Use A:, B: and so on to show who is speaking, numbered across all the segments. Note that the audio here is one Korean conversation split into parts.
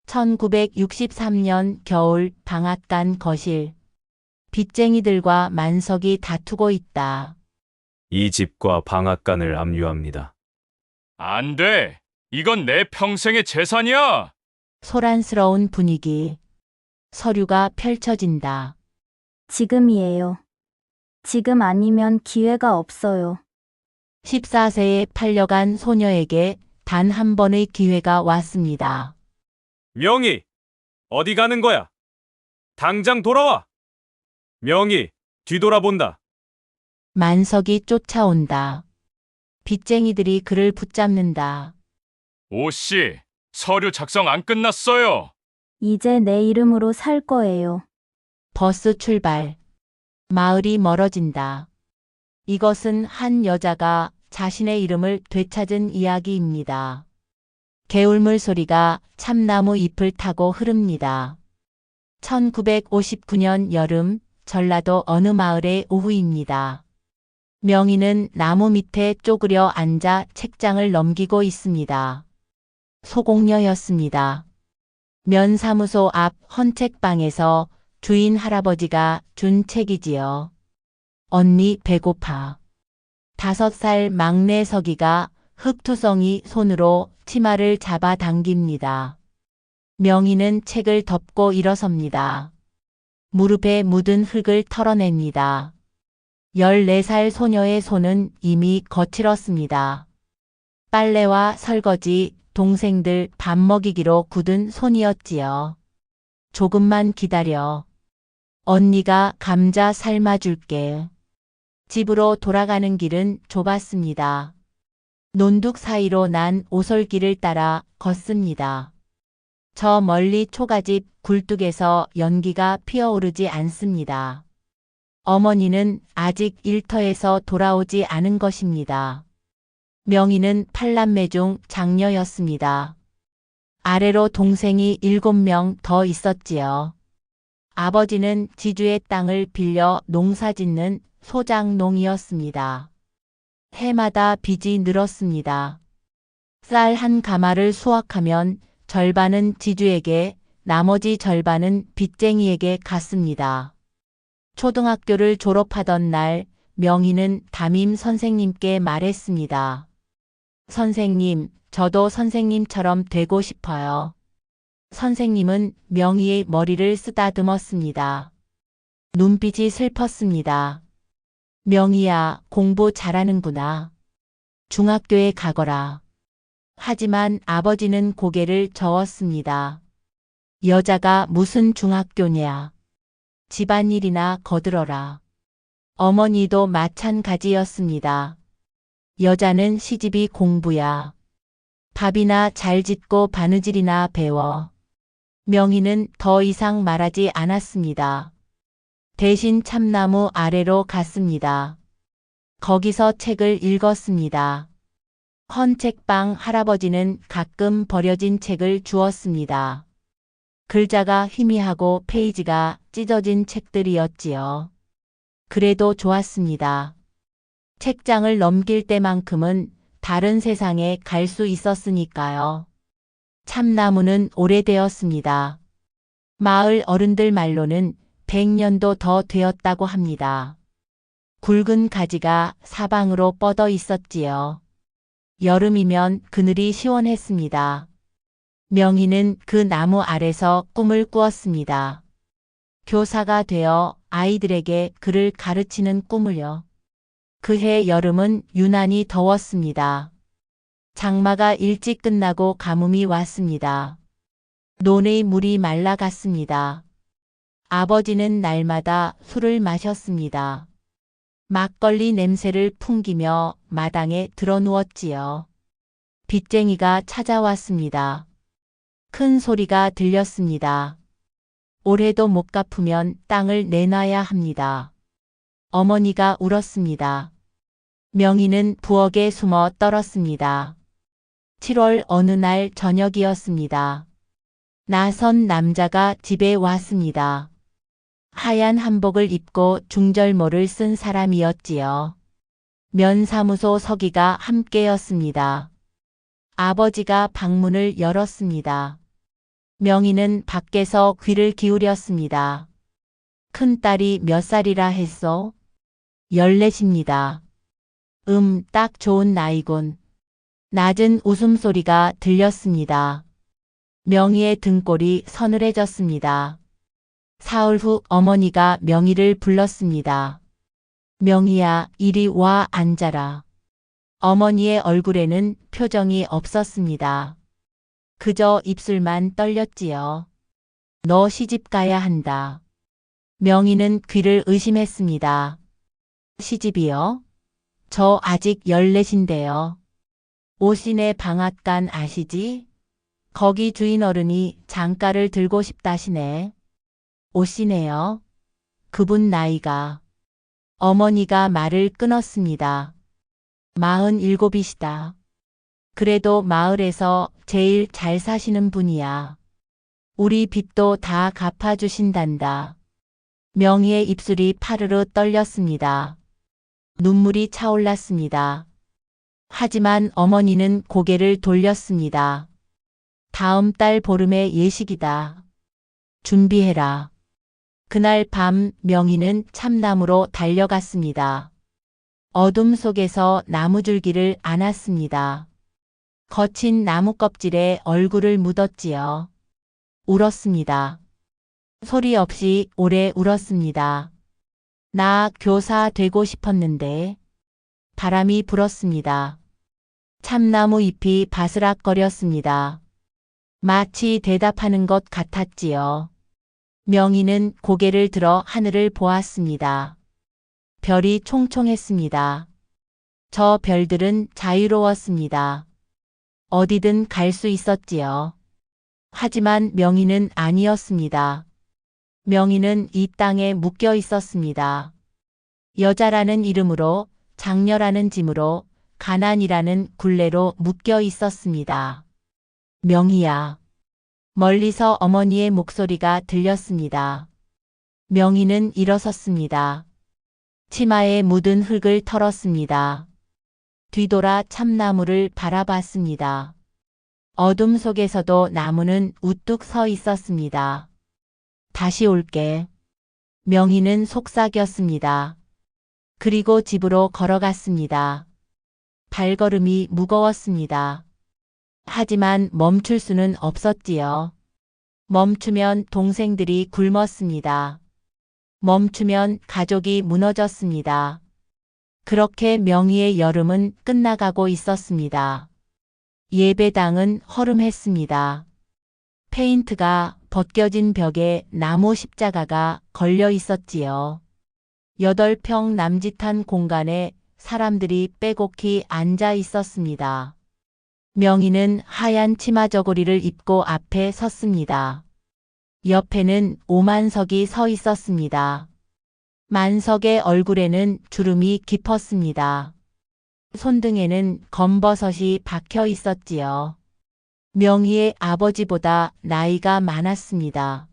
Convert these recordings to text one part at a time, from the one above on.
A: 1963년 겨울 방앗간 거실. 빚쟁이들과 만석이 다투고 있다.
B: 이 집과 방앗간을 압류합니다.
C: 안 돼! 이건 내 평생의 재산이야!
A: 소란스러운 분위기. 서류가 펼쳐진다.
D: 지금이에요. 지금 아니면 기회가 없어요.
A: 14세에 팔려간 소녀에게 단 한 번의 기회가 왔습니다.
B: 명희, 어디 가는 거야? 당장 돌아와! 명희, 뒤돌아본다.
A: 만석이 쫓아온다. 빚쟁이들이 그를 붙잡는다.
C: 오씨, 서류 작성 안 끝났어요!
D: 이제 내 이름으로 살 거예요.
A: 버스 출발. 마을이 멀어진다. 이것은 한 여자가 자신의 이름을 되찾은 이야기입니다. 개울물 소리가 참나무 잎을 타고 흐릅니다. 1959년 여름, 전라도 어느 마을의 오후입니다. 명희는 나무 밑에 쪼그려 앉아 책장을 넘기고 있습니다. 소공녀였습니다. 면사무소 앞 헌책방에서 주인 할아버지가 준 책이지요. 언니 배고파. 5살 막내 서기가 흙투성이 손으로 치마를 잡아 당깁니다. 명희는 책을 덮고 일어섭니다. 무릎에 묻은 흙을 털어냅니다. 14살 소녀의 손은 이미 거칠었습니다. 빨래와 설거지, 동생들 밥 먹이기로 굳은 손이었지요. 조금만 기다려. 언니가 감자 삶아줄게. 집으로 돌아가는 길은 좁았습니다. 논둑 사이로 난 오솔길을 따라 걷습니다. 저 멀리 초가집 굴뚝에서 연기가 피어오르지 않습니다. 어머니는 아직 일터에서 돌아오지 않은 것입니다. 명희는 8남매 중 장녀였습니다. 아래로 동생이 7명 더 있었지요. 아버지는 지주의 땅을 빌려 농사짓는 소장농이었습니다. 해마다 빚이 늘었습니다. 쌀 한 가마를 수확하면 절반은 지주에게, 나머지 절반은 빚쟁이에게 갔습니다. 초등학교를 졸업하던 날, 명희는 담임 선생님께 말했습니다. 선생님, 저도 선생님처럼 되고 싶어요. 선생님은 명희의 머리를 쓰다듬었습니다. 눈빛이 슬펐습니다. 명희야, 공부 잘하는구나. 중학교에 가거라. 하지만 아버지는 고개를 저었습니다. 여자가 무슨 중학교냐. 집안일이나 거들어라. 어머니도 마찬가지였습니다. 여자는 시집이 공부야. 밥이나 잘 짓고 바느질이나 배워. 명희는 더 이상 말하지 않았습니다. 대신 참나무 아래로 갔습니다. 거기서 책을 읽었습니다. 헌책방 할아버지는 가끔 버려진 책을 주었습니다. 글자가 희미하고 페이지가 찢어진 책들이었지요. 그래도 좋았습니다. 책장을 넘길 때만큼은 다른 세상에 갈 수 있었으니까요. 참나무는 오래되었습니다. 마을 어른들 말로는 100년도 더 되었다고 합니다. 굵은 가지가 사방으로 뻗어 있었지요. 여름이면 그늘이 시원했습니다. 명희는 그 나무 아래서 꿈을 꾸었습니다. 교사가 되어 아이들에게 글을 가르치는 꿈을요. 그해 여름은 유난히 더웠습니다. 장마가 일찍 끝나고 가뭄이 왔습니다. 논의 물이 말라갔습니다. 아버지는 날마다 술을 마셨습니다. 막걸리 냄새를 풍기며 마당에 드러누웠지요. 빚쟁이가 찾아왔습니다. 큰 소리가 들렸습니다. 올해도 못 갚으면 땅을 내놔야 합니다. 어머니가 울었습니다. 명희는 부엌에 숨어 떨었습니다. 7월 어느 날 저녁이었습니다. 낯선 남자가 집에 왔습니다. 하얀 한복을 입고 중절모를 쓴 사람이었지요. 면사무소 서기가 함께였습니다. 아버지가 방문을 열었습니다. 명희는 밖에서 귀를 기울였습니다. 큰딸이 몇 살이라 했소? 14입니다. 딱 좋은 나이군. 낮은 웃음소리가 들렸습니다. 명희의 등골이 서늘해졌습니다. 사흘 후 어머니가 명희를 불렀습니다. 명희야, 이리 와 앉아라. 어머니의 얼굴에는 표정이 없었습니다. 그저 입술만 떨렸지요. 너 시집 가야 한다. 명희는 귀를 의심했습니다. 시집이요? 저 아직 14인데요. 오시네 방앗간 아시지? 거기 주인 어른이 장가를 들고 싶다시네. 오시네요. 그분 나이가. 어머니가 말을 끊었습니다. 47이시다. 그래도 마을에서 제일 잘 사시는 분이야. 우리 빚도 다 갚아주신단다. 명희의 입술이 파르르 떨렸습니다. 눈물이 차올랐습니다. 하지만 어머니는 고개를 돌렸습니다. 다음 달 보름에 예식이다. 준비해라. 그날 밤 명희는 참나무로 달려갔습니다. 어둠 속에서 나무줄기를 안았습니다. 거친 나무 껍질에 얼굴을 묻었지요. 울었습니다. 소리 없이 오래 울었습니다. 나 교사 되고 싶었는데. 바람이 불었습니다. 참나무 잎이 바스락거렸습니다. 마치 대답하는 것 같았지요. 명희는 고개를 들어 하늘을 보았습니다. 별이 총총했습니다. 저 별들은 자유로웠습니다. 어디든 갈 수 있었지요. 하지만 명희는 아니었습니다. 명희는 이 땅에 묶여 있었습니다. 여자라는 이름으로, 장녀라는 짐으로, 가난이라는 굴레로 묶여 있었습니다. 명희야. 멀리서 어머니의 목소리가 들렸습니다. 명희는 일어섰습니다. 치마에 묻은 흙을 털었습니다. 뒤돌아 참나무를 바라봤습니다. 어둠 속에서도 나무는 우뚝 서 있었습니다. 다시 올게. 명희는 속삭였습니다. 그리고 집으로 걸어갔습니다. 발걸음이 무거웠습니다. 하지만 멈출 수는 없었지요. 멈추면 동생들이 굶었습니다. 멈추면 가족이 무너졌습니다. 그렇게 명희의 여름은 끝나가고 있었습니다. 예배당은 허름했습니다. 페인트가 벗겨진 벽에 나무 십자가가 걸려 있었지요. 8평 남짓한 공간에 사람들이 빼곡히 앉아 있었습니다. 명희는 하얀 치마 저고리를 입고 앞에 섰습니다. 옆에는 오만석이 서 있었습니다. 만석의 얼굴에는 주름이 깊었습니다. 손등에는 검버섯이 박혀 있었지요. 명희의 아버지보다 나이가 많았습니다.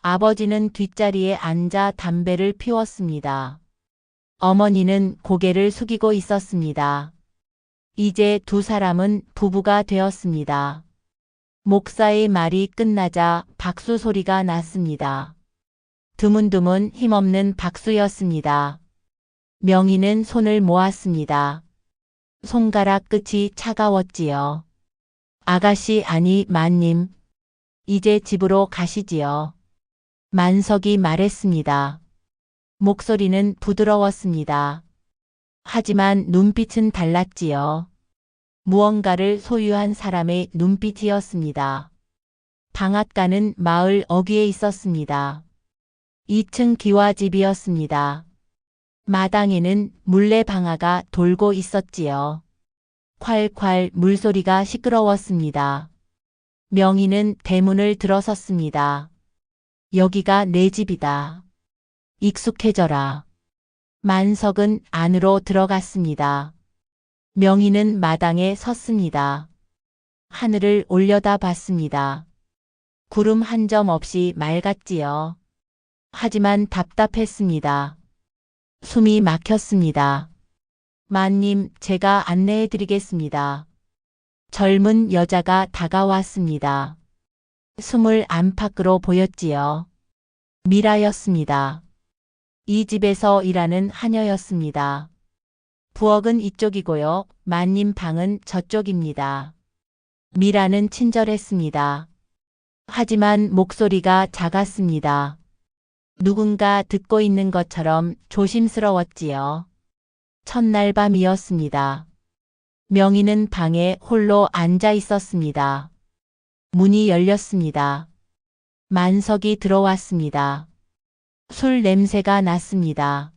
A: 아버지는 뒷자리에 앉아 담배를 피웠습니다. 어머니는 고개를 숙이고 있었습니다. 이제 두 사람은 부부가 되었습니다. 목사의 말이 끝나자 박수 소리가 났습니다. 드문드문 힘없는 박수였습니다. 명희는 손을 모았습니다. 손가락 끝이 차가웠지요. 아가씨 아니 마님, 이제 집으로 가시지요. 만석이 말했습니다. 목소리는 부드러웠습니다. 하지만 눈빛은 달랐지요. 무언가를 소유한 사람의 눈빛이었습니다. 방앗간은 마을 어귀에 있었습니다. 2층 기와집이었습니다. 마당에는 물레방아가 돌고 있었지요. 콸콸 물소리가 시끄러웠습니다. 명희는 대문을 들어섰습니다. 여기가 내 집이다. 익숙해져라. 만석은 안으로 들어갔습니다. 명희는 마당에 섰습니다. 하늘을 올려다봤습니다. 구름 한 점 없이 맑았지요. 하지만 답답했습니다. 숨이 막혔습니다. 마님, 제가 안내해 드리겠습니다. 젊은 여자가 다가왔습니다. 숨을 안팎으로 보였지요. 미라였습니다. 이 집에서 일하는 하녀였습니다. 부엌은 이쪽이고요. 마님 방은 저쪽입니다. 미라는 친절했습니다. 하지만 목소리가 작았습니다. 누군가 듣고 있는 것처럼 조심스러웠지요. 첫날 밤이었습니다. 명희는 방에 홀로 앉아 있었습니다. 문이 열렸습니다. 만석이 들어왔습니다. 술 냄새가 났습니다.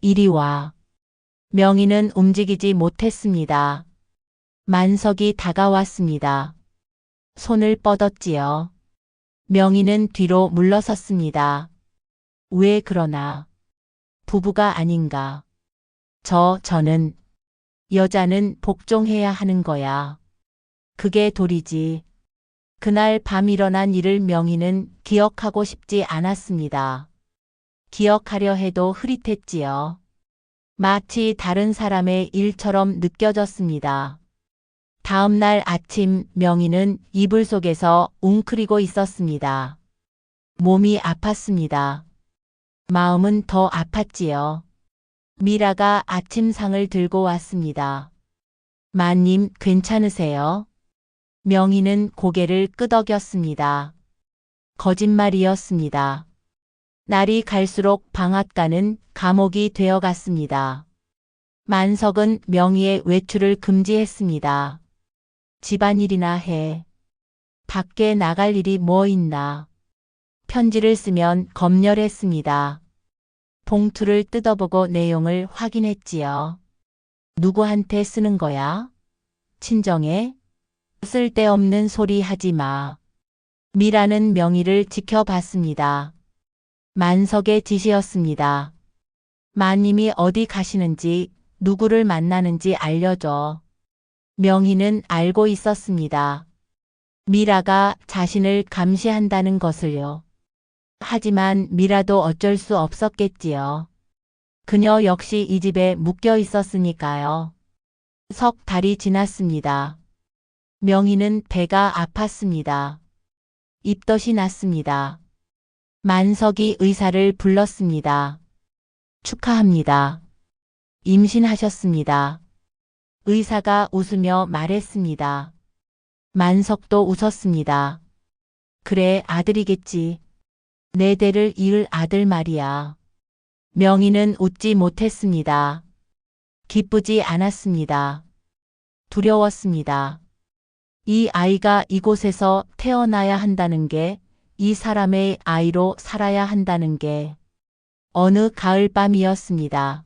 A: 이리 와. 명희는 움직이지 못했습니다. 만석이 다가왔습니다. 손을 뻗었지요. 명희는 뒤로 물러섰습니다. 왜 그러나? 부부가 아닌가? 저는 여자는 복종해야 하는 거야. 그게 도리지. 그날 밤 일어난 일을 명희는 기억하고 싶지 않았습니다. 기억하려 해도 흐릿했지요. 마치 다른 사람의 일처럼 느껴졌습니다. 다음 날 아침 명희는 이불 속에서 웅크리고 있었습니다. 몸이 아팠습니다. 마음은 더 아팠지요. 미라가 아침상을 들고 왔습니다. 마님, 괜찮으세요? 명희는 고개를 끄덕였습니다. 거짓말이었습니다. 날이 갈수록 방앗간은 감옥이 되어갔습니다. 만석은 명희의 외출을 금지했습니다. 집안일이나 해. 밖에 나갈 일이 뭐 있나. 편지를 쓰면 검열했습니다. 봉투를 뜯어보고 내용을 확인했지요. 누구한테 쓰는 거야? 친정에? 쓸데없는 소리 하지 마. 미라는 명희를 지켜봤습니다. 만석의 지시였습니다. 마님이 어디 가시는지, 누구를 만나는지 알려줘. 명희는 알고 있었습니다. 미라가 자신을 감시한다는 것을요. 하지만 미라도 어쩔 수 없었겠지요. 그녀 역시 이 집에 묶여 있었으니까요. 석 달이 지났습니다. 명희는 배가 아팠습니다. 입덧이 났습니다. 만석이 의사를 불렀습니다. 축하합니다. 임신하셨습니다. 의사가 웃으며 말했습니다. 만석도 웃었습니다. 그래, 아들이겠지. 내 대를 이을 아들 말이야. 명희는 웃지 못했습니다. 기쁘지 않았습니다. 두려웠습니다. 이 아이가 이곳에서 태어나야 한다는 게, 이 사람의 아이로 살아야 한다는 게. 어느 가을밤이었습니다.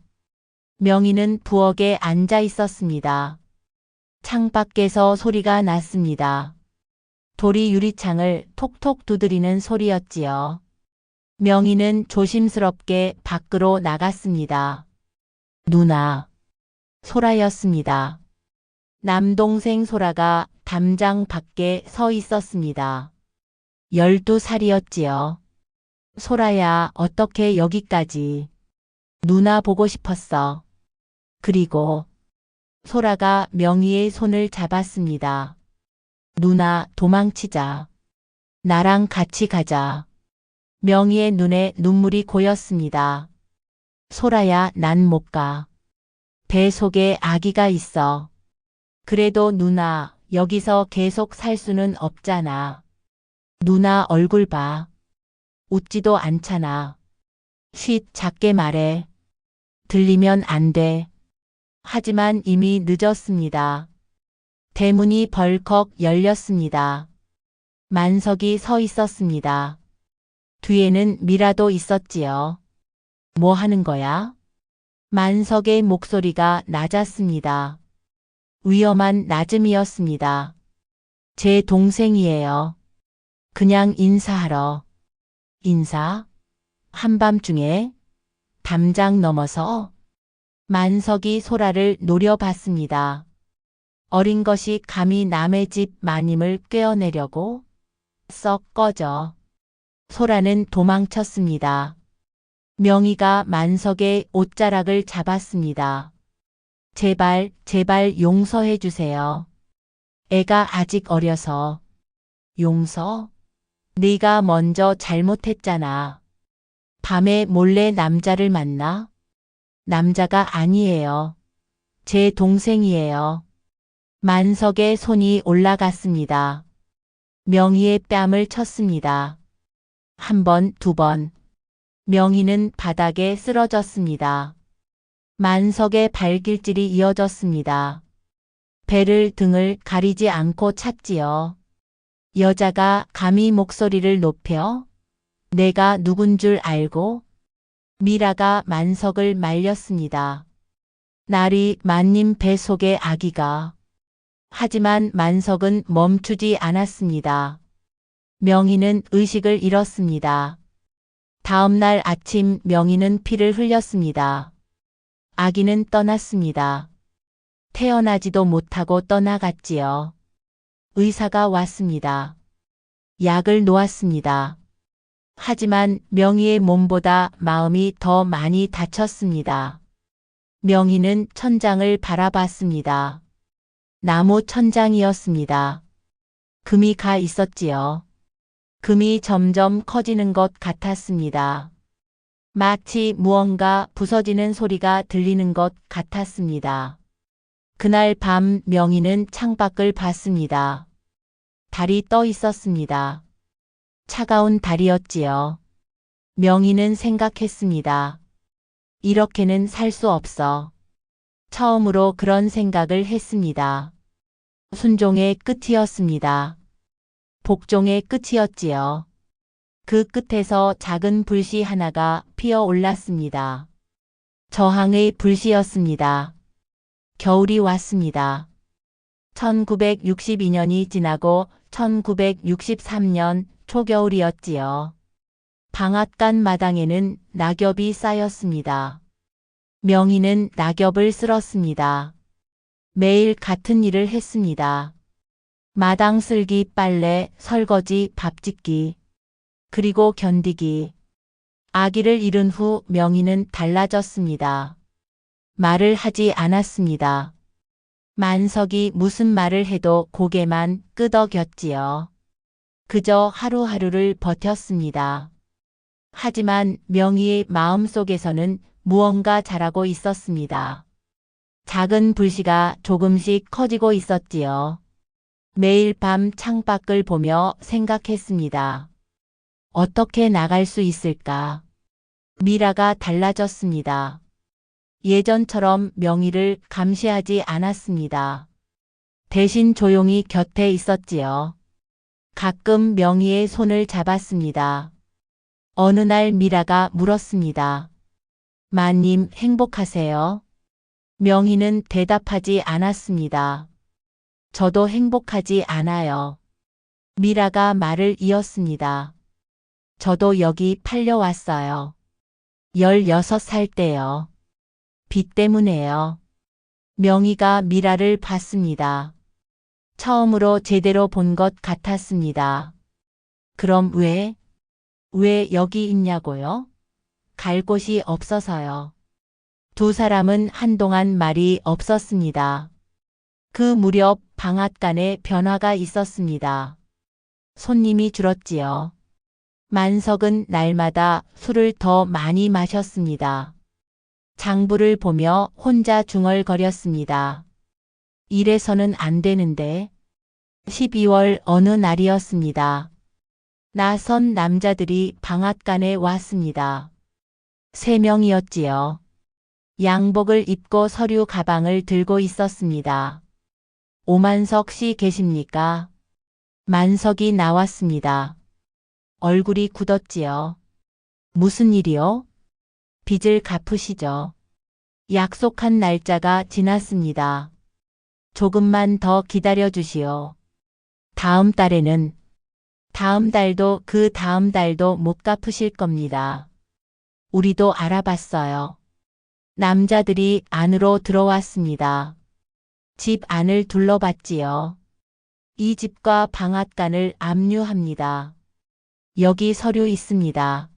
A: 명희는 부엌에 앉아 있었습니다. 창밖에서 소리가 났습니다. 돌이 유리창을 톡톡 두드리는 소리였지요. 명희는 조심스럽게 밖으로 나갔습니다. 누나, 소라였습니다. 남동생 소라가 담장 밖에 서 있었습니다. 12살이었지요. 소라야, 어떻게 여기까지? 누나 보고 싶었어. 그리고 소라가 명희의 손을 잡았습니다. 누나, 도망치자. 나랑 같이 가자. 명희의 눈에 눈물이 고였습니다. 소라야, 난 못 가. 배 속에 아기가 있어. 그래도 누나, 여기서 계속 살 수는 없잖아. 누나 얼굴 봐. 웃지도 않잖아. 쉿, 작게 말해. 들리면 안 돼. 하지만 이미 늦었습니다. 대문이 벌컥 열렸습니다. 만석이 서 있었습니다. 뒤에는 미라도 있었지요. 뭐 하는 거야? 만석의 목소리가 낮았습니다. 위험한 낮음이었습니다. 제 동생이에요. 그냥 인사하러. 인사? 한밤중에? 담장 넘어서? 만석이 소라를 노려봤습니다. 어린 것이 감히 남의 집 마님을 꿰어내려고? 썩 꺼져. 소라는 도망쳤습니다. 명희가 만석의 옷자락을 잡았습니다. 제발, 제발 용서해 주세요. 애가 아직 어려서. 용서? 네가 먼저 잘못했잖아. 밤에 몰래 남자를 만나? 남자가 아니에요. 제 동생이에요. 만석의 손이 올라갔습니다. 명희의 뺨을 쳤습니다. 한 번, 두 번. 명희는 바닥에 쓰러졌습니다. 만석의 발길질이 이어졌습니다. 배를 등을 가리지 않고 찼지요. 여자가 감히 목소리를 높여? 내가 누군 줄 알고? 미라가 만석을 말렸습니다. 날이 만님 배 속의 아기가. 하지만 만석은 멈추지 않았습니다. 명희는 의식을 잃었습니다. 다음 날 아침 명희는 피를 흘렸습니다. 아기는 떠났습니다. 태어나지도 못하고 떠나갔지요. 의사가 왔습니다. 약을 놓았습니다. 하지만 명희의 몸보다 마음이 더 많이 다쳤습니다. 명희는 천장을 바라봤습니다. 나무 천장이었습니다. 금이 가 있었지요. 금이 점점 커지는 것 같았습니다. 마치 무언가 부서지는 소리가 들리는 것 같았습니다. 그날 밤 명희는 창밖을 봤습니다. 달이 떠 있었습니다. 차가운 달이었지요. 명희는 생각했습니다. 이렇게는 살 수 없어. 처음으로 그런 생각을 했습니다. 순종의 끝이었습니다. 복종의 끝이었지요. 그 끝에서 작은 불씨 하나가 피어 올랐습니다. 저항의 불씨였습니다. 겨울이 왔습니다. 1962년이 지나고 1963년 초겨울이었지요. 방앗간 마당에는 낙엽이 쌓였습니다. 명희는 낙엽을 쓸었습니다. 매일 같은 일을 했습니다. 마당 쓸기, 빨래, 설거지, 밥 짓기, 그리고 견디기. 아기를 잃은 후 명희는 달라졌습니다. 말을 하지 않았습니다. 만석이 무슨 말을 해도 고개만 끄덕였지요. 그저 하루하루를 버텼습니다. 하지만 명희의 마음속에서는 무언가 자라고 있었습니다. 작은 불씨가 조금씩 커지고 있었지요. 매일 밤 창밖을 보며 생각했습니다. 어떻게 나갈 수 있을까? 미라가 달라졌습니다. 예전처럼 명희를 감시하지 않았습니다. 대신 조용히 곁에 있었지요. 가끔 명희의 손을 잡았습니다. 어느 날 미라가 물었습니다. 마님 행복하세요? 명희는 대답하지 않았습니다. 저도 행복하지 않아요. 미라가 말을 이었습니다. 저도 여기 팔려왔어요. 16살 때요. 빚 때문에요. 명희가 미라를 봤습니다. 처음으로 제대로 본 것 같았습니다. 그럼 왜 여기 있냐고요? 갈 곳이 없어서요. 두 사람은 한동안 말이 없었습니다. 그 무렵 방앗간에 변화가 있었습니다. 손님이 줄었지요. 만석은 날마다 술을 더 많이 마셨습니다. 장부를 보며 혼자 중얼거렸습니다. 이래서는 안 되는데. 12월 어느 날이었습니다. 낯선 남자들이 방앗간에 왔습니다. 3명이었지요. 양복을 입고 서류 가방을 들고 있었습니다. 오만석 씨 계십니까? 만석이 나왔습니다. 얼굴이 굳었지요. 무슨 일이요? 빚을 갚으시죠. 약속한 날짜가 지났습니다. 조금만 더 기다려 주시오. 다음 달에는, 다음 달도 그 다음 달도 못 갚으실 겁니다. 우리도 알아봤어요. 남자들이 안으로 들어왔습니다. 집 안을 둘러봤지요. 이 집과 방앗간을 압류합니다. 여기 서류 있습니다.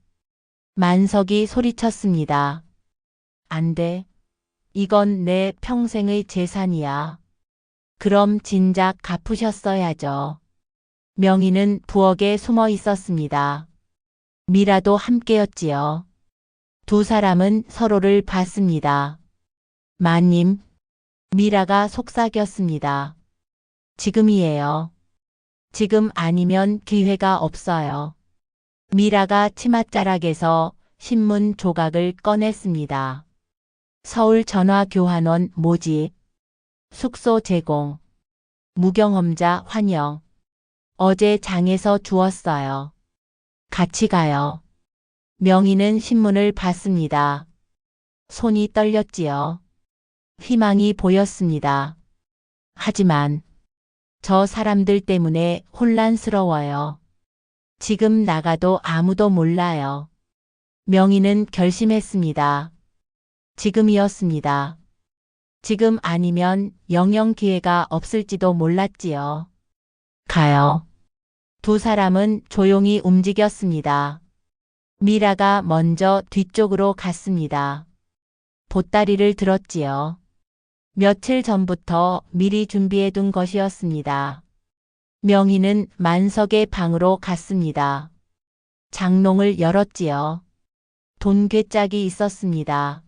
A: 만석이 소리쳤습니다. 안 돼. 이건 내 평생의 재산이야. 그럼 진작 갚으셨어야죠. 명희는 부엌에 숨어 있었습니다. 미라도 함께였지요. 두 사람은 서로를 봤습니다. 마님, 미라가 속삭였습니다. 지금이에요. 지금 아니면 기회가 없어요. 미라가 치맛자락에서 신문 조각을 꺼냈습니다. 서울 전화교환원 모집, 숙소 제공, 무경험자 환영. 어제 장에서 주웠어요. 같이 가요. 명희는 신문을 봤습니다. 손이 떨렸지요. 희망이 보였습니다. 하지만 저 사람들 때문에 혼란스러워요. 지금 나가도 아무도 몰라요. 명희는 결심했습니다. 지금이었습니다. 지금 아니면 영영 기회가 없을지도 몰랐지요. 가요. 두 사람은 조용히 움직였습니다. 미라가 먼저 뒤쪽으로 갔습니다. 보따리를 들었지요. 며칠 전부터 미리 준비해둔 것이었습니다. 명희는 만석의 방으로 갔습니다. 장롱을 열었지요. 돈괴짝이 있었습니다.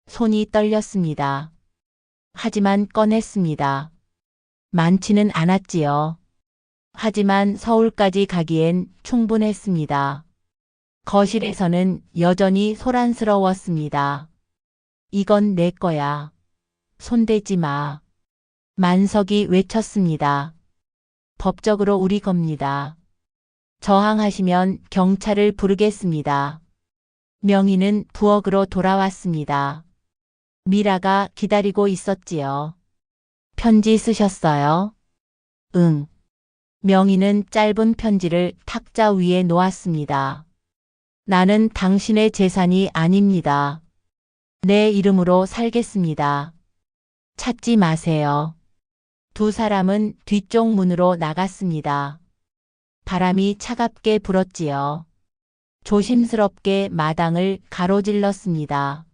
A: 손이 떨렸습니다. 하지만 꺼냈습니다. 많지는 않았지요. 하지만 서울까지 가기엔 충분했습니다. 거실에서는 여전히 소란스러웠습니다. 이건 내 거야. 손대지 마. 만석이 외쳤습니다. 법적으로 우리 겁니다. 저항하시면 경찰을 부르겠습니다. 명희는 부엌으로 돌아왔습니다. 미라가 기다리고 있었지요. 편지 쓰셨어요? 응. 명희는 짧은 편지를 탁자 위에 놓았습니다. 나는 당신의 재산이 아닙니다. 내 이름으로 살겠습니다. 찾지 마세요. 두 사람은 뒤쪽 문으로 나갔습니다. 바람이 차갑게 불었지요. 조심스럽게 마당을 가로질렀습니다.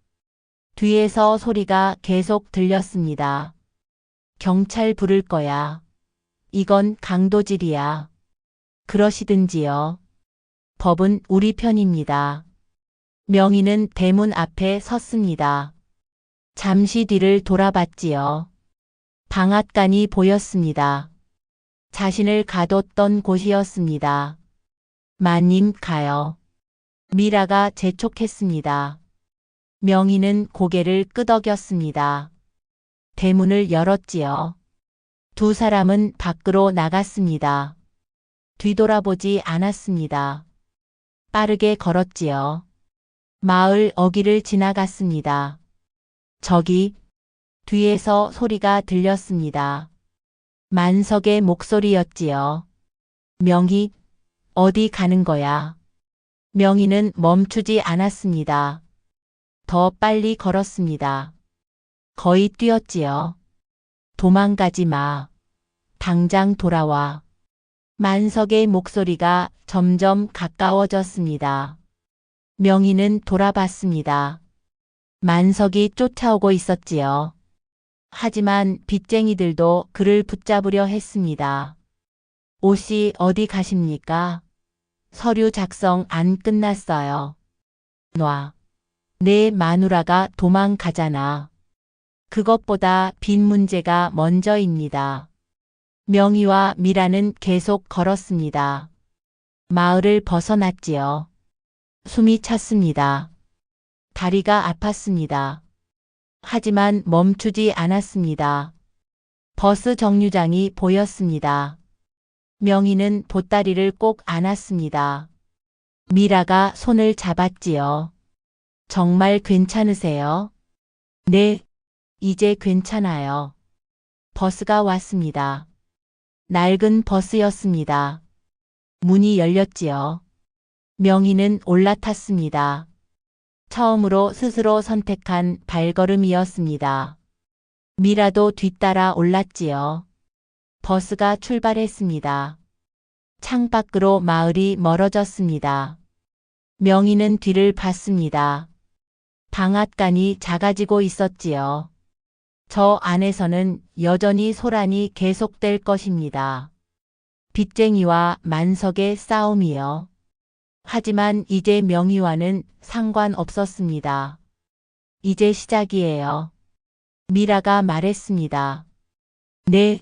A: 뒤에서 소리가 계속 들렸습니다. 경찰 부를 거야. 이건 강도질이야. 그러시든지요. 법은 우리 편입니다. 명희는 대문 앞에 섰습니다. 잠시 뒤를 돌아봤지요. 방앗간이 보였습니다. 자신을 가뒀던 곳이었습니다. 마님 가요. 미라가 재촉했습니다. 명희는 고개를 끄덕였습니다. 대문을 열었지요. 두 사람은 밖으로 나갔습니다. 뒤돌아보지 않았습니다. 빠르게 걸었지요. 마을 어귀를 지나갔습니다. 저기, 뒤에서 소리가 들렸습니다. 만석의 목소리였지요. 명희, 어디 가는 거야? 명희는 멈추지 않았습니다. 더 빨리 걸었습니다. 거의 뛰었지요. 도망가지 마. 당장 돌아와. 만석의 목소리가 점점 가까워졌습니다. 명희는 돌아봤습니다. 만석이 쫓아오고 있었지요. 하지만 빚쟁이들도 그를 붙잡으려 했습니다. 오씨 어디 가십니까? 서류 작성 안 끝났어요. 놔. 내 마누라가 도망가잖아. 그것보다 빚 문제가 먼저입니다. 명희와 미라는 계속 걸었습니다. 마을을 벗어났지요. 숨이 찼습니다. 다리가 아팠습니다. 하지만 멈추지 않았습니다. 버스 정류장이 보였습니다. 명희는 보따리를 꼭 안았습니다. 미라가 손을 잡았지요. 정말 괜찮으세요? 네, 이제 괜찮아요. 버스가 왔습니다. 낡은 버스였습니다. 문이 열렸지요. 명희는 올라탔습니다. 처음으로 스스로 선택한 발걸음이었습니다. 미라도 뒤따라 올랐지요. 버스가 출발했습니다. 창밖으로 마을이 멀어졌습니다. 명희는 뒤를 봤습니다. 방앗간이 작아지고 있었지요. 저 안에서는 여전히 소란이 계속될 것입니다. 빚쟁이와 만석의 싸움이요. 하지만 이제 명희와는 상관없었습니다. 이제 시작이에요. 미라가 말했습니다. 네,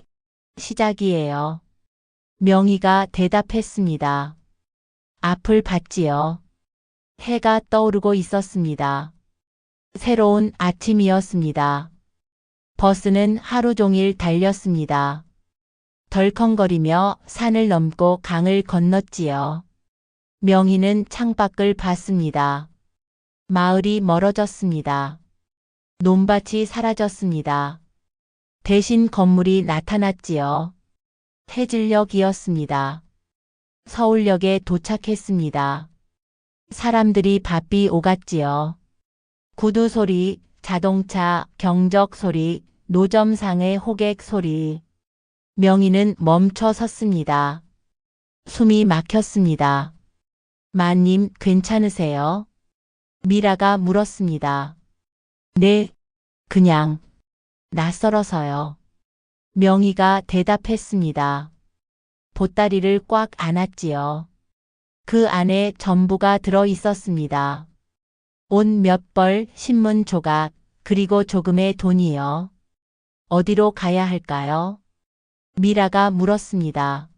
A: 시작이에요. 명희가 대답했습니다. 앞을 봤지요. 해가 떠오르고 있었습니다. 새로운 아침이었습니다. 버스는 하루 종일 달렸습니다. 덜컹거리며 산을 넘고 강을 건넜지요. 명희는 창밖을 봤습니다. 마을이 멀어졌습니다. 논밭이 사라졌습니다. 대신 건물이 나타났지요. 해질녘이었습니다. 서울역에 도착했습니다. 사람들이 바삐 오갔지요. 구두 소리, 자동차, 경적 소리, 노점상의 호객 소리. 명희는 멈춰 섰습니다. 숨이 막혔습니다. 마님, 괜찮으세요? 미라가 물었습니다. 네, 그냥 낯설어서요. 명희가 대답했습니다. 보따리를 꽉 안았지요. 그 안에 전부가 들어 있었습니다. 옷 몇 벌, 신문 조각, 그리고 조금의 돈이요. 어디로 가야 할까요? 미라가 물었습니다.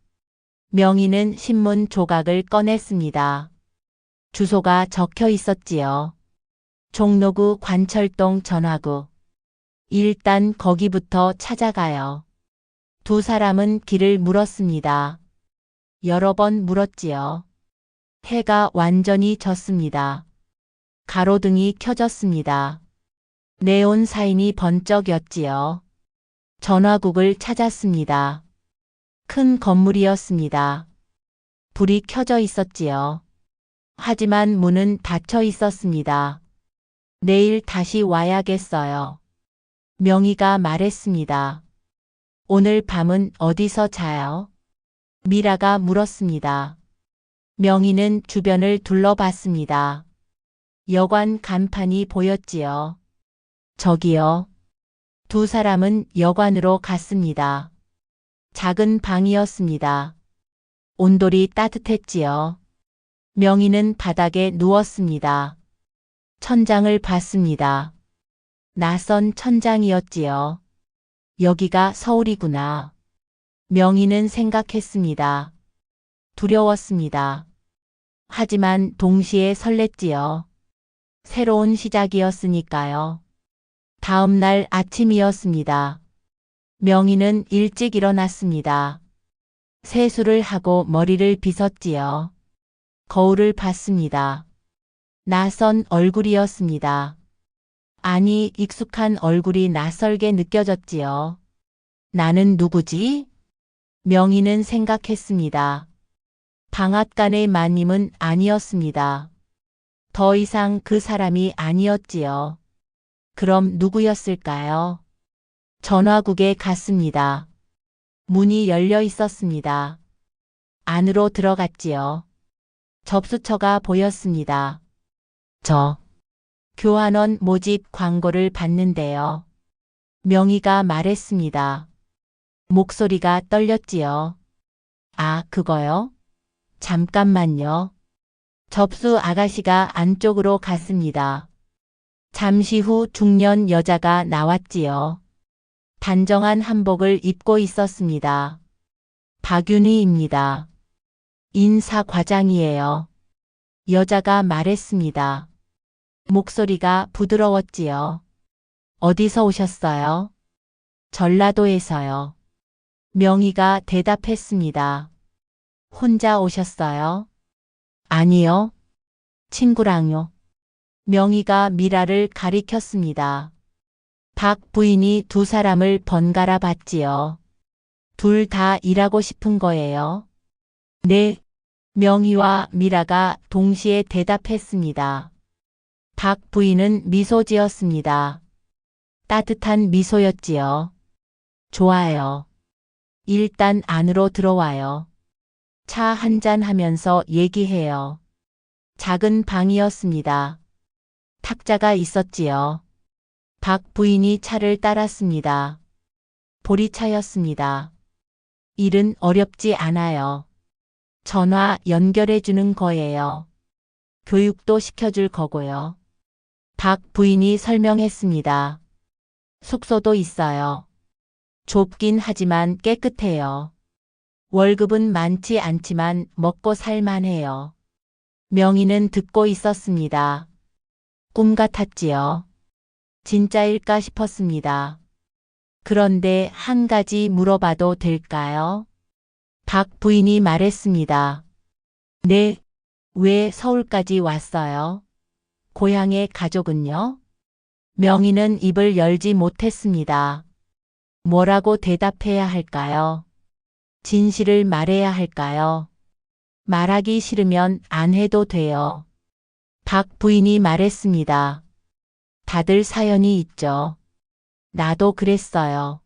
A: 명희는 신문 조각을 꺼냈습니다. 주소가 적혀 있었지요. 종로구 관철동 전화구. 일단 거기부터 찾아가요. 두 사람은 길을 물었습니다. 여러 번 물었지요. 해가 완전히 졌습니다. 가로등이 켜졌습니다. 네온 사인이 번쩍였지요. 전화국을 찾았습니다. 큰 건물이었습니다. 불이 켜져 있었지요. 하지만 문은 닫혀 있었습니다. 내일 다시 와야겠어요. 명희가 말했습니다. 오늘 밤은 어디서 자요? 미라가 물었습니다. 명희는 주변을 둘러봤습니다. 여관 간판이 보였지요. 저기요. 두 사람은 여관으로 갔습니다. 작은 방이었습니다. 온돌이 따뜻했지요. 명희는 바닥에 누웠습니다. 천장을 봤습니다. 낯선 천장이었지요. 여기가 서울이구나. 명희는 생각했습니다. 두려웠습니다. 하지만 동시에 설렜지요. 새로운 시작이었으니까요. 다음 날 아침이었습니다. 명희는 일찍 일어났습니다. 세수를 하고 머리를 빗었지요. 거울을 봤습니다. 낯선 얼굴이었습니다. 아니, 익숙한 얼굴이 낯설게 느껴졌지요. 나는 누구지? 명희는 생각했습니다. 방앗간의 마님은 아니었습니다. 더 이상 그 사람이 아니었지요. 그럼 누구였을까요? 전화국에 갔습니다. 문이 열려 있었습니다. 안으로 들어갔지요. 접수처가 보였습니다. 저 교환원 모집 광고를 봤는데요. 명희가 말했습니다. 목소리가 떨렸지요. 아, 그거요? 잠깐만요. 접수 아가씨가 안쪽으로 갔습니다. 잠시 후 중년 여자가 나왔지요. 단정한 한복을 입고 있었습니다. 박윤희입니다. 인사과장이에요. 여자가 말했습니다. 목소리가 부드러웠지요. 어디서 오셨어요? 전라도에서요. 명희가 대답했습니다. 혼자 오셨어요? 아니요. 친구랑요. 명희가 미라를 가리켰습니다. 박 부인이 두 사람을 번갈아 봤지요. 둘 다 일하고 싶은 거예요. 네. 명희와 미라가 동시에 대답했습니다. 박 부인은 미소 지었습니다. 따뜻한 미소였지요. 좋아요. 일단 안으로 들어와요. 차 한잔 하면서 얘기해요. 작은 방이었습니다. 탁자가 있었지요. 박 부인이 차를 따랐습니다. 보리차였습니다. 일은 어렵지 않아요. 전화 연결해 주는 거예요. 교육도 시켜줄 거고요. 박 부인이 설명했습니다. 숙소도 있어요. 좁긴 하지만 깨끗해요. 월급은 많지 않지만 먹고 살만해요. 명희는 듣고 있었습니다. 꿈 같았지요. 진짜일까 싶었습니다. 그런데 한 가지 물어봐도 될까요? 박 부인이 말했습니다. 네, 왜 서울까지 왔어요? 고향의 가족은요? 명희는 입을 열지 못했습니다. 뭐라고 대답해야 할까요? 진실을 말해야 할까요? 말하기 싫으면 안 해도 돼요. 박 부인이 말했습니다. 다들 사연이 있죠. 나도 그랬어요.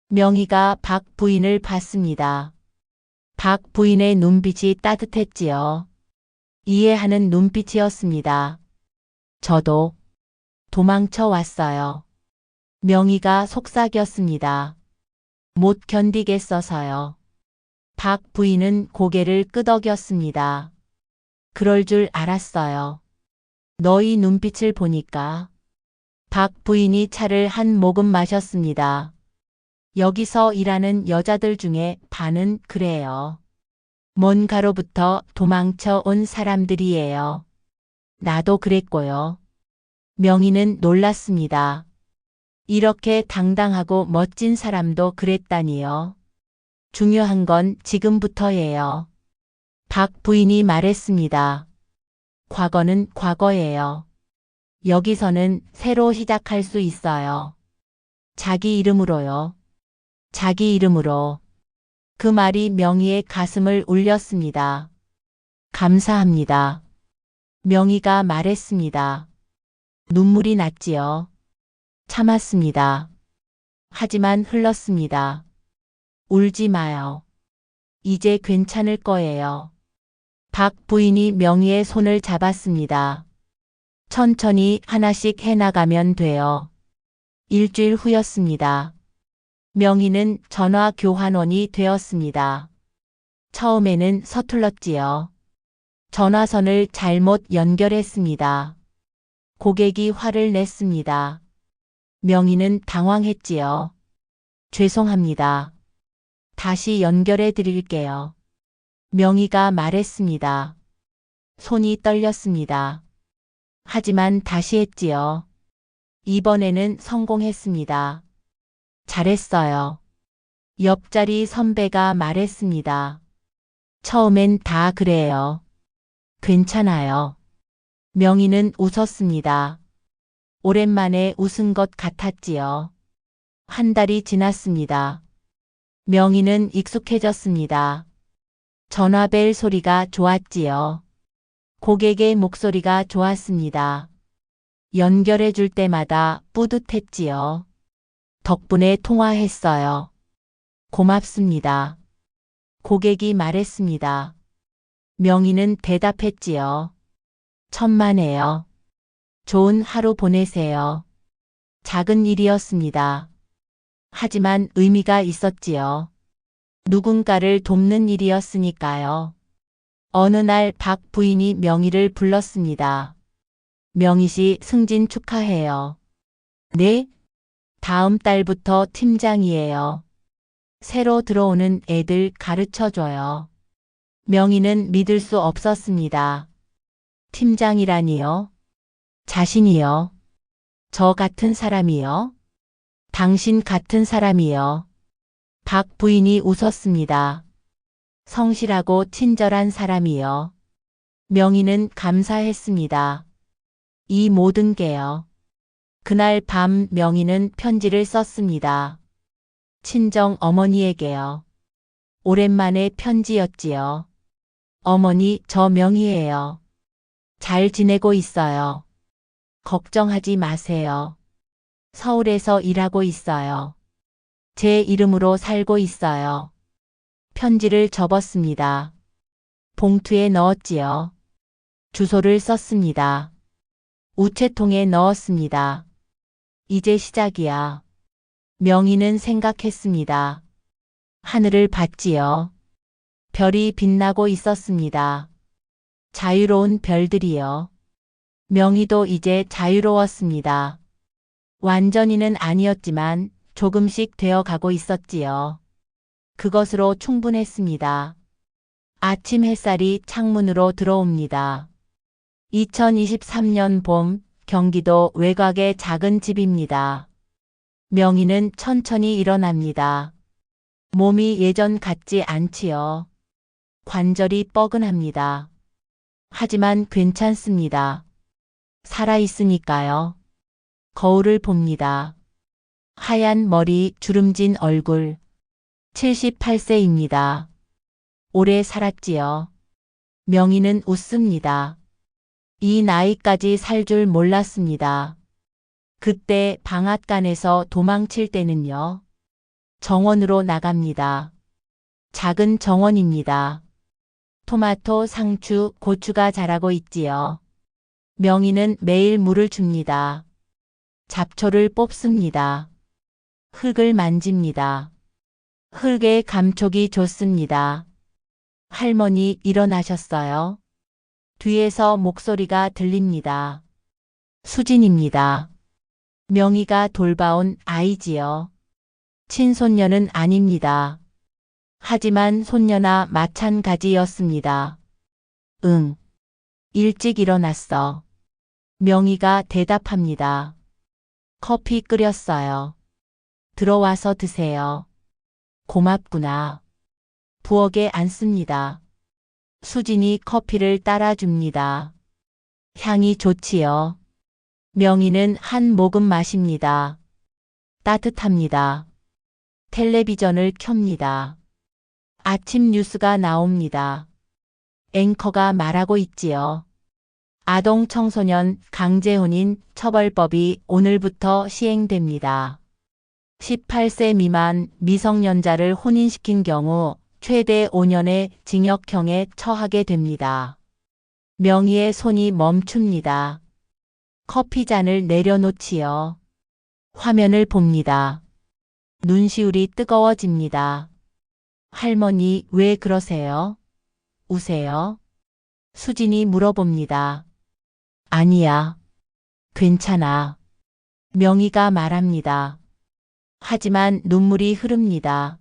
A: 명희가 박 부인을 봤습니다. 박 부인의 눈빛이 따뜻했지요. 이해하는 눈빛이었습니다. 저도 도망쳐 왔어요. 명희가 속삭였습니다. 못 견디겠어서요. 박 부인은 고개를 끄덕였습니다. 그럴 줄 알았어요. 너희 눈빛을 보니까. 박 부인이 차를 한 모금 마셨습니다. 여기서 일하는 여자들 중에 반은 그래요. 뭔가로부터 도망쳐 온 사람들이에요. 나도 그랬고요. 명희는 놀랐습니다. 이렇게 당당하고 멋진 사람도 그랬다니요. 중요한 건 지금부터예요. 박 부인이 말했습니다. 과거는 과거예요. 여기서는 새로 시작할 수 있어요. 자기 이름으로요. 자기 이름으로. 그 말이 명희의 가슴을 울렸습니다. 감사합니다. 명희가 말했습니다. 눈물이 났지요. 참았습니다. 하지만 흘렀습니다. 울지 마요. 이제 괜찮을 거예요. 박 부인이 명희의 손을 잡았습니다. 천천히 하나씩 해나가면 돼요. 일주일 후였습니다. 명희는 전화 교환원이 되었습니다. 처음에는 서툴렀지요. 전화선을 잘못 연결했습니다. 고객이 화를 냈습니다. 명희는 당황했지요. 죄송합니다. 다시 연결해 드릴게요. 명희가 말했습니다. 손이 떨렸습니다. 하지만 다시 했지요. 이번에는 성공했습니다. 잘했어요. 옆자리 선배가 말했습니다. 처음엔 다 그래요. 괜찮아요. 명희는 웃었습니다. 오랜만에 웃은 것 같았지요. 한 달이 지났습니다. 명희는 익숙해졌습니다. 전화벨 소리가 좋았지요. 고객의 목소리가 좋았습니다. 연결해 줄 때마다 뿌듯했지요. 덕분에 통화했어요. 고맙습니다. 고객이 말했습니다. 명희는 대답했지요. 천만에요. 좋은 하루 보내세요. 작은 일이었습니다. 하지만 의미가 있었지요. 누군가를 돕는 일이었으니까요. 어느 날 박 부인이 명희를 불렀습니다. 명희 씨 승진 축하해요. 네? 다음 달부터 팀장이에요. 새로 들어오는 애들 가르쳐줘요. 명희는 믿을 수 없었습니다. 팀장이라니요? 자신이요? 저 같은 사람이요? 당신 같은 사람이요? 박 부인이 웃었습니다. 성실하고 친절한 사람이요. 명희는 감사했습니다. 이 모든 게요. 그날 밤 명희는 편지를 썼습니다. 친정 어머니에게요. 오랜만에 편지였지요. 어머니, 저 명희예요. 잘 지내고 있어요. 걱정하지 마세요. 서울에서 일하고 있어요. 제 이름으로 살고 있어요. 편지를 접었습니다. 봉투에 넣었지요. 주소를 썼습니다. 우체통에 넣었습니다. 이제 시작이야. 명희는 생각했습니다. 하늘을 봤지요. 별이 빛나고 있었습니다. 자유로운 별들이요. 명희도 이제 자유로웠습니다. 완전히는 아니었지만 조금씩 되어 가고 있었지요. 그것으로 충분했습니다. 아침 햇살이 창문으로 들어옵니다. 2023년 봄, 경기도 외곽의 작은 집입니다. 명희는 천천히 일어납니다. 몸이 예전 같지 않지요. 관절이 뻐근합니다. 하지만 괜찮습니다. 살아있으니까요. 거울을 봅니다. 하얀 머리, 주름진 얼굴. 78세입니다. 오래 살았지요. 명희는 웃습니다. 이 나이까지 살 줄 몰랐습니다. 그때 방앗간에서 도망칠 때는요. 정원으로 나갑니다. 작은 정원입니다. 토마토, 상추, 고추가 자라고 있지요. 명희는 매일 물을 줍니다. 잡초를 뽑습니다. 흙을 만집니다. 흙에 감촉이 좋습니다. 할머니 일어나셨어요? 뒤에서 목소리가 들립니다. 수진입니다. 명희가 돌봐온 아이지요. 친손녀는 아닙니다. 하지만 손녀나 마찬가지였습니다. 응. 일찍 일어났어. 명희가 대답합니다. 커피 끓였어요. 들어와서 드세요. 고맙구나. 부엌에 앉습니다. 수진이 커피를 따라줍니다. 향이 좋지요. 명희는 한 모금 마십니다. 따뜻합니다. 텔레비전을 켭니다. 아침 뉴스가 나옵니다. 앵커가 말하고 있지요. 아동 청소년 강제혼인 처벌법이 오늘부터 시행됩니다. 18세 미만 미성년자를 혼인시킨 경우 최대 5년의 징역형에 처하게 됩니다. 명희의 손이 멈춥니다. 커피잔을 내려놓지요. 화면을 봅니다. 눈시울이 뜨거워집니다. 할머니, 왜 그러세요? 우세요? 수진이 물어봅니다. 아니야. 괜찮아. 명희가 말합니다. 하지만 눈물이 흐릅니다.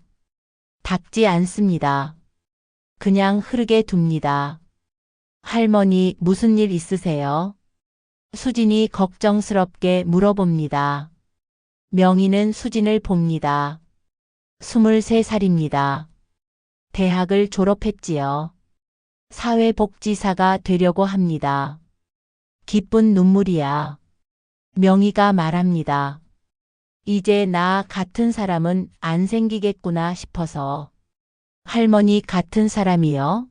A: 닦지 않습니다. 그냥 흐르게 둡니다. 할머니, 무슨 일 있으세요? 수진이 걱정스럽게 물어봅니다. 명희는 수진을 봅니다. 23살입니다. 대학을 졸업했지요. 사회복지사가 되려고 합니다. 기쁜 눈물이야. 명희가 말합니다. 이제 나 같은 사람은 안 생기겠구나 싶어서. 할머니 같은 사람이요?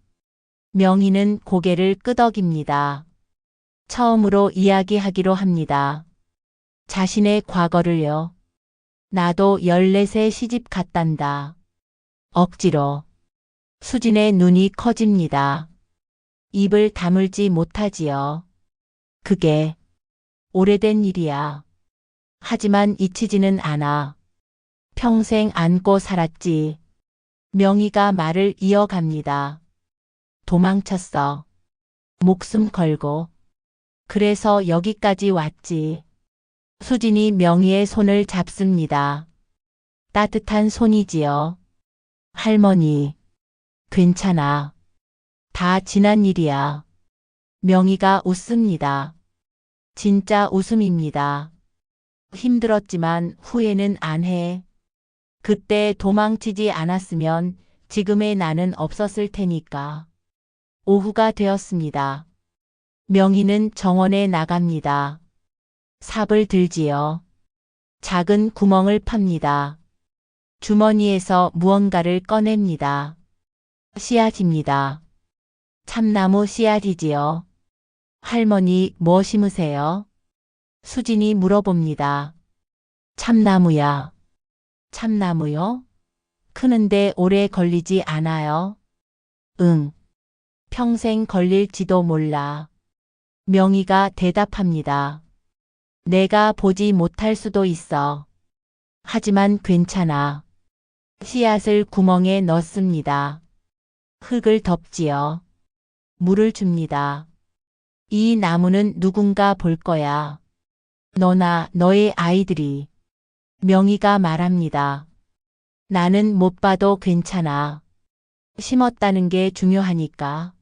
A: 명희는 고개를 끄덕입니다. 처음으로 이야기하기로 합니다. 자신의 과거를요. 나도 14세 시집 갔단다. 억지로. 수진의 눈이 커집니다. 입을 다물지 못하지요. 그게 오래된 일이야. 하지만 잊히지는 않아. 평생 안고 살았지. 명희가 말을 이어갑니다. 도망쳤어. 목숨 걸고. 그래서 여기까지 왔지. 수진이 명희의 손을 잡습니다. 따뜻한 손이지요. 할머니. 괜찮아. 다 지난 일이야. 명희가 웃습니다. 진짜 웃음입니다. 힘들었지만 후회는 안 해. 그때 도망치지 않았으면 지금의 나는 없었을 테니까. 오후가 되었습니다. 명희는 정원에 나갑니다. 삽을 들지요. 작은 구멍을 팝니다. 주머니에서 무언가를 꺼냅니다. 씨앗입니다. 참나무 씨앗이지요. 할머니, 뭐 심으세요? 수진이 물어봅니다. 참나무야. 참나무요? 크는데 오래 걸리지 않아요? 응. 평생 걸릴지도 몰라. 명희가 대답합니다. 내가 보지 못할 수도 있어. 하지만 괜찮아. 씨앗을 구멍에 넣습니다. 흙을 덮지요. 물을 줍니다. 이 나무는 누군가 볼 거야. 너나 너의 아이들이. 명희가 말합니다. 나는 못 봐도 괜찮아. 심었다는 게 중요하니까.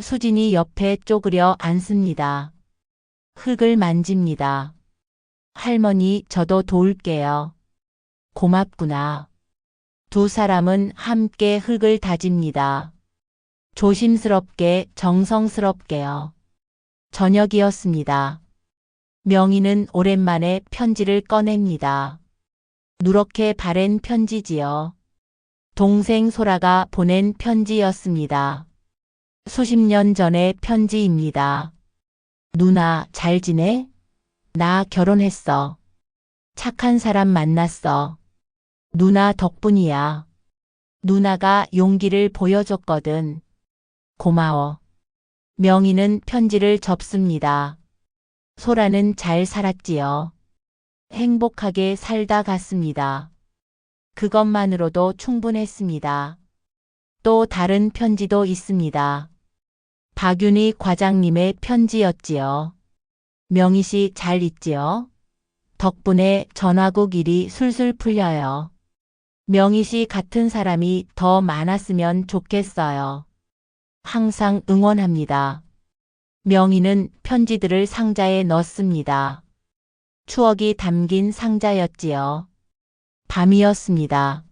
A: 수진이 옆에 쪼그려 앉습니다. 흙을 만집니다. 할머니, 저도 도울게요. 고맙구나. 두 사람은 함께 흙을 다집니다. 조심스럽게, 정성스럽게요. 저녁이었습니다. 명희는 오랜만에 편지를 꺼냅니다. 누렇게 바랜 편지지요. 동생 소라가 보낸 편지였습니다. 수십 년 전의 편지입니다. 누나, 잘 지내? 나 결혼했어. 착한 사람 만났어. 누나 덕분이야. 누나가 용기를 보여줬거든. 고마워. 명희는 편지를 접습니다. 소라는 잘 살았지요. 행복하게 살다 갔습니다. 그것만으로도 충분했습니다. 또 다른 편지도 있습니다. 박윤희 과장님의 편지였지요. 명희 씨 잘 있지요? 덕분에 전화국 일이 술술 풀려요. 명희 씨 같은 사람이 더 많았으면 좋겠어요. 항상 응원합니다. 명희는 편지들을 상자에 넣습니다. 추억이 담긴 상자였지요. 밤이었습니다.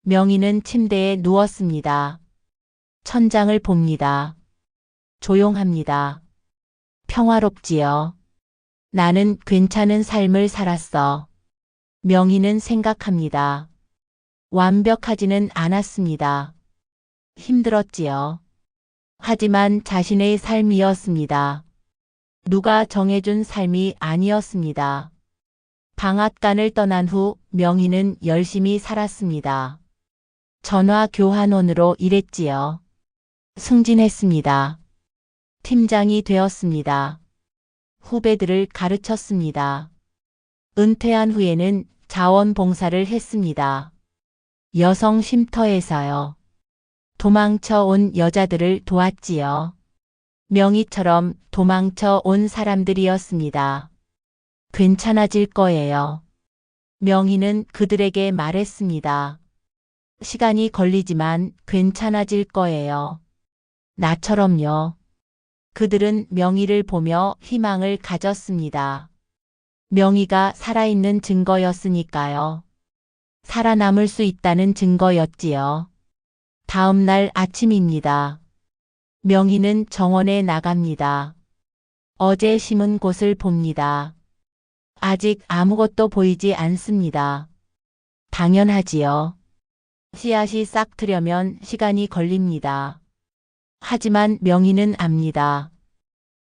A: 명희는 침대에 누웠습니다. 천장을 봅니다. 조용합니다. 평화롭지요. 나는 괜찮은 삶을 살았어. 명희는 생각합니다. 완벽하지는 않았습니다. 힘들었지요. 하지만 자신의 삶이었습니다. 누가 정해준 삶이 아니었습니다. 방앗간을 떠난 후 명희는 열심히 살았습니다. 전화 교환원으로 일했지요. 승진했습니다. 팀장이 되었습니다. 후배들을 가르쳤습니다. 은퇴한 후에는 자원봉사를 했습니다. 여성 쉼터에서요. 도망쳐 온 여자들을 도왔지요. 명희처럼 도망쳐 온 사람들이었습니다. 괜찮아질 거예요. 명희는 그들에게 말했습니다. 시간이 걸리지만 괜찮아질 거예요. 나처럼요. 그들은 명희를 보며 희망을 가졌습니다. 명희가 살아있는 증거였으니까요. 살아남을 수 있다는 증거였지요. 다음 날 아침입니다. 명희는 정원에 나갑니다. 어제 심은 곳을 봅니다. 아직 아무것도 보이지 않습니다. 당연하지요. 씨앗이 싹 트려면 시간이 걸립니다. 하지만 명희는 압니다.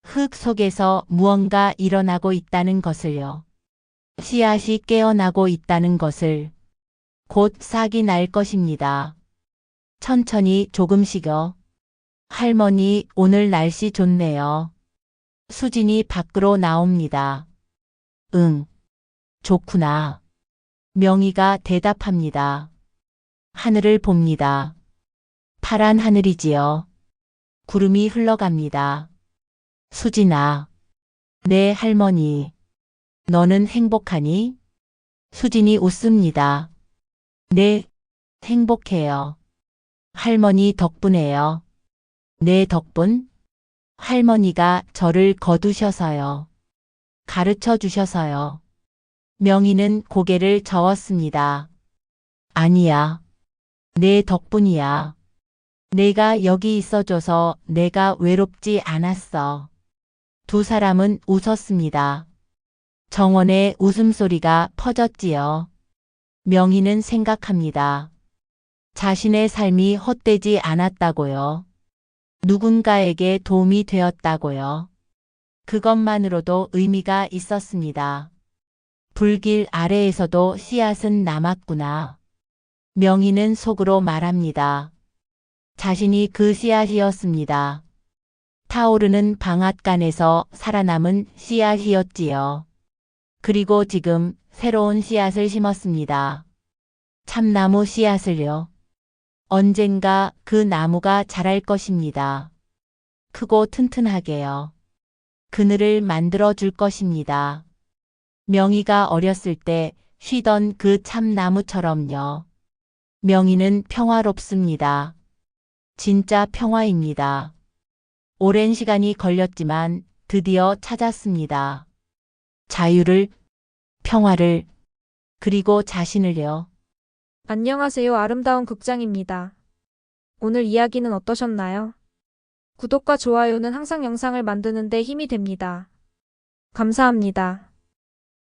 A: 흙 속에서 무언가 일어나고 있다는 것을요. 씨앗이 깨어나고 있다는 것을. 곧 싹이 날 것입니다. 천천히 조금씩요. 할머니, 오늘 날씨 좋네요. 수진이 밖으로 나옵니다. 응, 좋구나. 명희가 대답합니다. 하늘을 봅니다. 파란 하늘이지요. 구름이 흘러갑니다. 수진아, 네 할머니. 너는 행복하니? 수진이 웃습니다. 네, 행복해요. 할머니 덕분에요. 내 덕분? 할머니가 저를 거두셔서요. 가르쳐 주셔서요. 명희는 고개를 저었습니다. 아니야. 내 덕분이야. 내가 여기 있어줘서 내가 외롭지 않았어. 두 사람은 웃었습니다. 정원의 웃음소리가 퍼졌지요. 명희는 생각합니다. 자신의 삶이 헛되지 않았다고요. 누군가에게 도움이 되었다고요. 그것만으로도 의미가 있었습니다. 불길 아래에서도 씨앗은 남았구나. 명희는 속으로 말합니다. 자신이 그 씨앗이었습니다. 타오르는 방앗간에서 살아남은 씨앗이었지요. 그리고 지금 새로운 씨앗을 심었습니다. 참나무 씨앗을요. 언젠가 그 나무가 자랄 것입니다. 크고 튼튼하게요. 그늘을 만들어 줄 것입니다. 명희가 어렸을 때 쉬던 그 참나무처럼요. 명희는 평화롭습니다. 진짜 평화입니다. 오랜 시간이 걸렸지만 드디어 찾았습니다. 자유를, 평화를, 그리고 자신을요.
E: 안녕하세요. 아름다운 극장입니다. 오늘 이야기는 어떠셨나요? 구독과 좋아요는 항상 영상을 만드는 데 힘이 됩니다. 감사합니다.